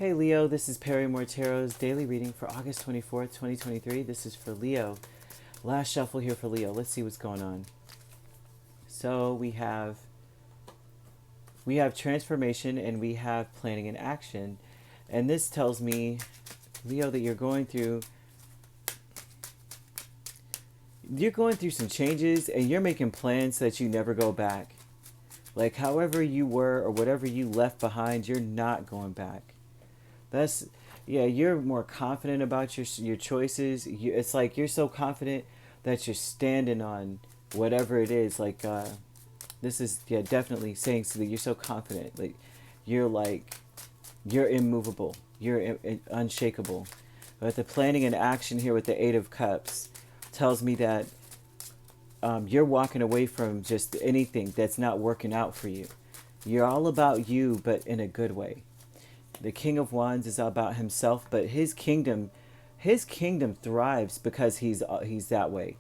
Hey Leo, this is Perrymore Tarot's daily reading for August 24th, 2023. This is for Leo. Last shuffle here for Leo. Let's see what's going on. So we have transformation and we have planning and action. And this tells me, Leo, that you're going through some changes and you're making plans so that you never go back. Like however you were or whatever you left behind, you're not going back. You're more confident about your choices. It's like you're so confident that you're standing on whatever it is. This is definitely saying so that you're so confident. You're immovable. You're unshakable. But the planning and action here with the Eight of Cups tells me that you're walking away from just anything that's not working out for you. You're all about you, but in a good way. The King of Wands is about himself, but his kingdom thrives because he's that way.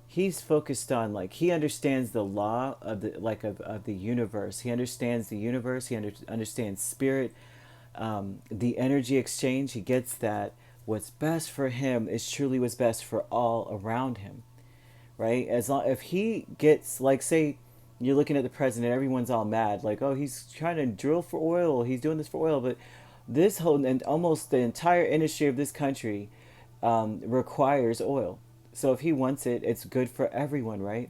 He's focused on he understands the law of the universe. He understands the universe. He understands spirit, the energy exchange. He gets that what's best for him is truly what's best for all around him, right? If he gets say you're looking at the president, everyone's all mad, oh, he's trying to drill for oil, he's doing this for oil, but this whole and almost the entire industry of this country requires oil. So if he wants it, it's good for everyone, right?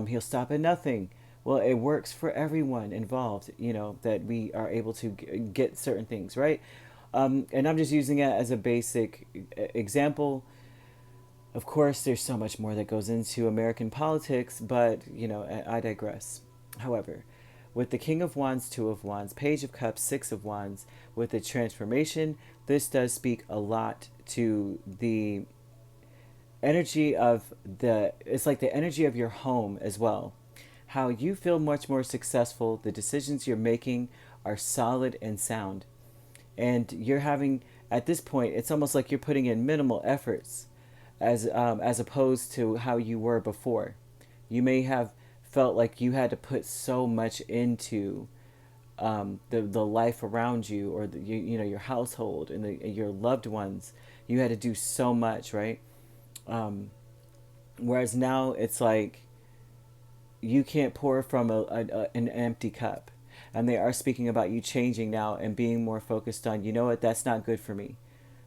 He'll stop at nothing. Well, it works for everyone involved, that we are able to get certain things, right? And I'm just using it as a basic example. Of course, there's so much more that goes into American politics, but, I digress. However, with the King of Wands, Two of Wands, Page of Cups, Six of Wands, with the transformation, this does speak a lot to the energy of it's like the energy of your home as well. How you feel much more successful, the decisions you're making are solid and sound. And you're having, at this point, it's almost like you're putting in minimal efforts as opposed to how you were before. You may have felt like you had to put so much into the life around you, or your household and your loved ones. You had to do so much, right? Whereas now it's like you can't pour from an empty cup. And they are speaking about you changing now and being more focused on, you know what, that's not good for me,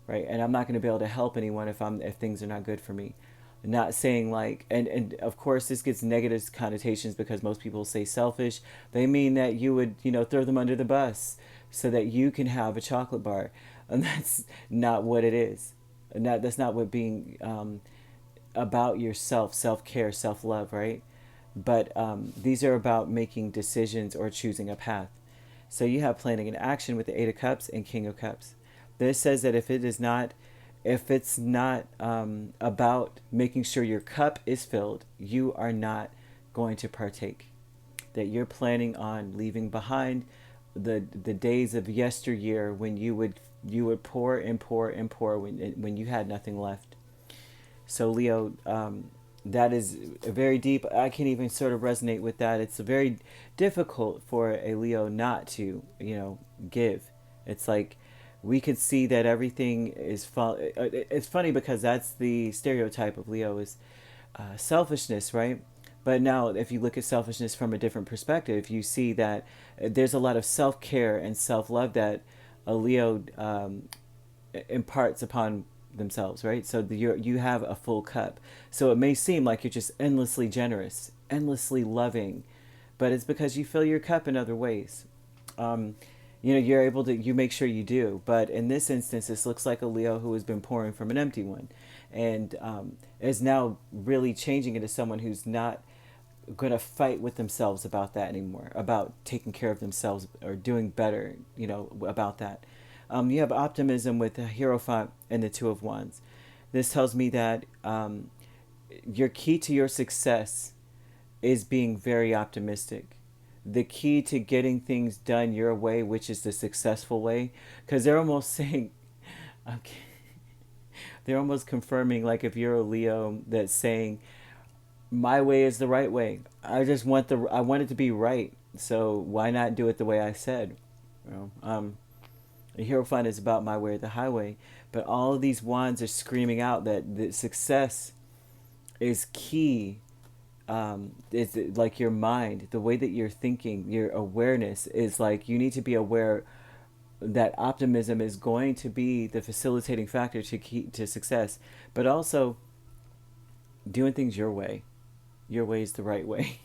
right? And I'm not going to be able to help anyone if things are not good for me. Not saying and of course this gets negative connotations because most people say selfish. They mean that you would, throw them under the bus so that you can have a chocolate bar. And that's not what it is. And that's not what being about yourself, self-care, self-love, right? But these are about making decisions or choosing a path. So you have planning and action with the Eight of Cups and King of Cups. This says that if it's not about making sure your cup is filled, you are not going to partake. That you're planning on leaving behind the days of yesteryear when you would pour and pour and pour when you had nothing left. So Leo, that is very deep. I can even sort of resonate with that. It's very difficult for a Leo not to, give. It's like we could see that everything is it's funny because that's the stereotype of Leo is selfishness, right? But now if you look at selfishness from a different perspective, you see that there's a lot of self-care and self-love that a Leo imparts upon themselves, right? So you have a full cup. So it may seem like you're just endlessly generous, endlessly loving, but it's because you fill your cup in other ways. You're able to, you make sure you do. But in this instance, this looks like a Leo who has been pouring from an empty one and is now really changing into someone who's not going to fight with themselves about that anymore, about taking care of themselves or doing better, about that. You have optimism with the Hierophant and the Two of Wands. This tells me that your key to your success is being very optimistic. The key to getting things done your way, which is the successful way, because they're almost saying, okay, they're almost confirming, like if you're a Leo that's saying, my way is the right way. I want it to be right. So why not do it the way I said? The Hierophant is about my way or the highway. But all of these wands are screaming out that the success is key. It's like your mind, the way that you're thinking, your awareness is like you need to be aware that optimism is going to be the facilitating factor to keep to success, but also doing things your way. Your way is the right way.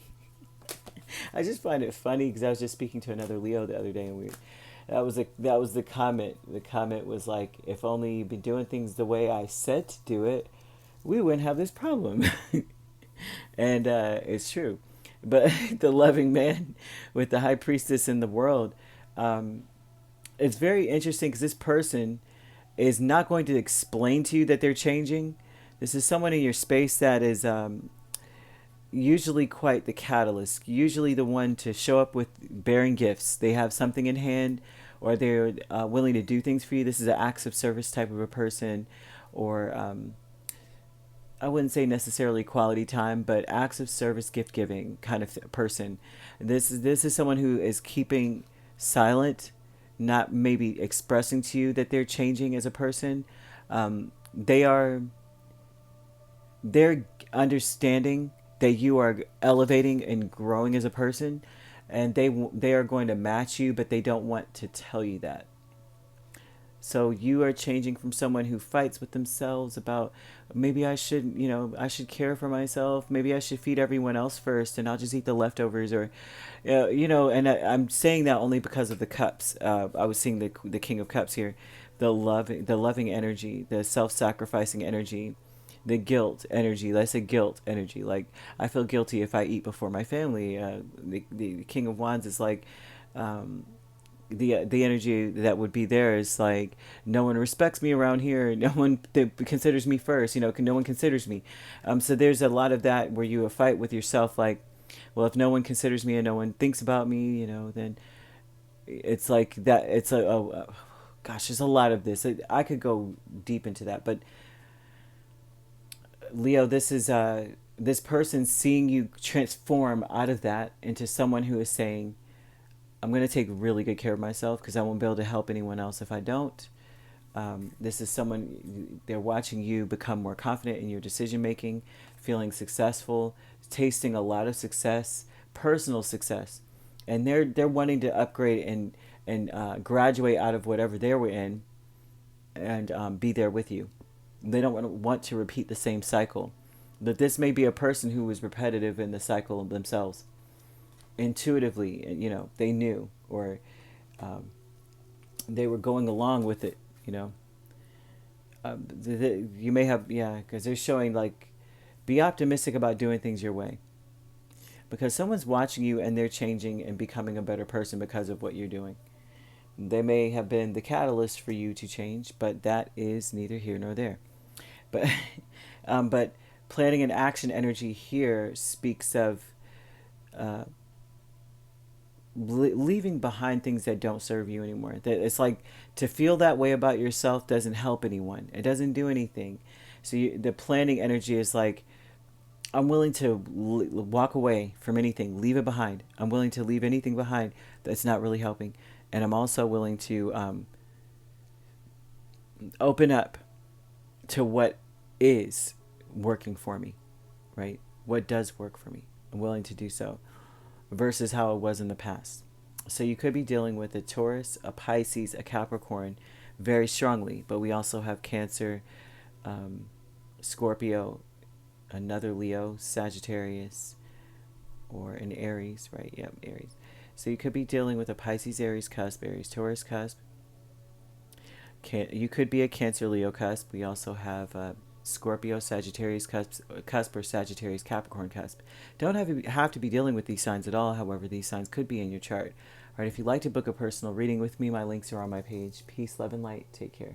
I just find it funny because I was just speaking to another Leo the other day, and that was the comment. The comment was like, if only you'd been doing things the way I said to do it, we wouldn't have this problem. And it's true. But the loving man with the high priestess in the world, um, it's very interesting because this person is not going to explain to you that they're changing. This is someone in your space that is usually quite the catalyst, usually the one to show up with bearing gifts. They have something in hand, or they're willing to do things for you. This is an acts of service type of a person, or I wouldn't say necessarily quality time, but acts of service, gift giving kind of person. This is someone who is keeping silent, not maybe expressing to you that they're changing as a person. They are they're understanding that you are elevating and growing as a person, and they are going to match you, but they don't want to tell you that. So you are changing from someone who fights with themselves about maybe I should, I should care for myself. Maybe I should feed everyone else first, and I'll just eat the leftovers, or, And I'm saying that only because of the cups. I was seeing the King of Cups here, the loving energy, the self-sacrificing energy, the guilt energy. Let's say guilt energy. Like I feel guilty if I eat before my family. The King of Wands is like. The energy that would be there is like no one respects me around here, no one considers me first, no one considers me. So there's a lot of that where you fight with yourself, like, well, if no one considers me and no one thinks about me, then it's like that. It's gosh, there's a lot of this. I could go deep into that, but Leo, this is this person seeing you transform out of that into someone who is saying, I'm going to take really good care of myself because I won't be able to help anyone else if I don't. This is someone, they're watching you become more confident in your decision making, feeling successful, tasting a lot of success, personal success. And they're wanting to upgrade and graduate out of whatever they were in, and be there with you. They don't want to repeat the same cycle. That this may be a person who was repetitive in the cycle themselves. Intuitively, they knew, or they were going along with it. You may have, because they're showing like, be optimistic about doing things your way, because someone's watching you and they're changing and becoming a better person because of what you're doing. They may have been the catalyst for you to change, but that is neither here nor there. But but planning and action energy here speaks of leaving behind things that don't serve you anymore. That it's like, to feel that way about yourself doesn't help anyone. It doesn't do anything. So the planning energy is like, I'm willing to walk away from anything, leave it behind. I'm willing to leave anything behind that's not really helping, and I'm also willing to open up to what is working for me, right? What does work for me. I'm willing to do so, versus how it was in the past. So you could be dealing with a Taurus, a Pisces, a Capricorn very strongly, but we also have Cancer, Scorpio, another Leo, Sagittarius, or an Aries, right? Yep, Aries. So you could be dealing with a Pisces, Aries cusp, Aries, Taurus cusp. You could be a Cancer, Leo cusp. We also have Scorpio, Sagittarius cusp, or Sagittarius, Capricorn cusp. Don't have to be dealing with these signs at all. However, these signs could be in your chart. All right, if you'd like to book a personal reading with me, my links are on my page. Peace, love, and light. Take care.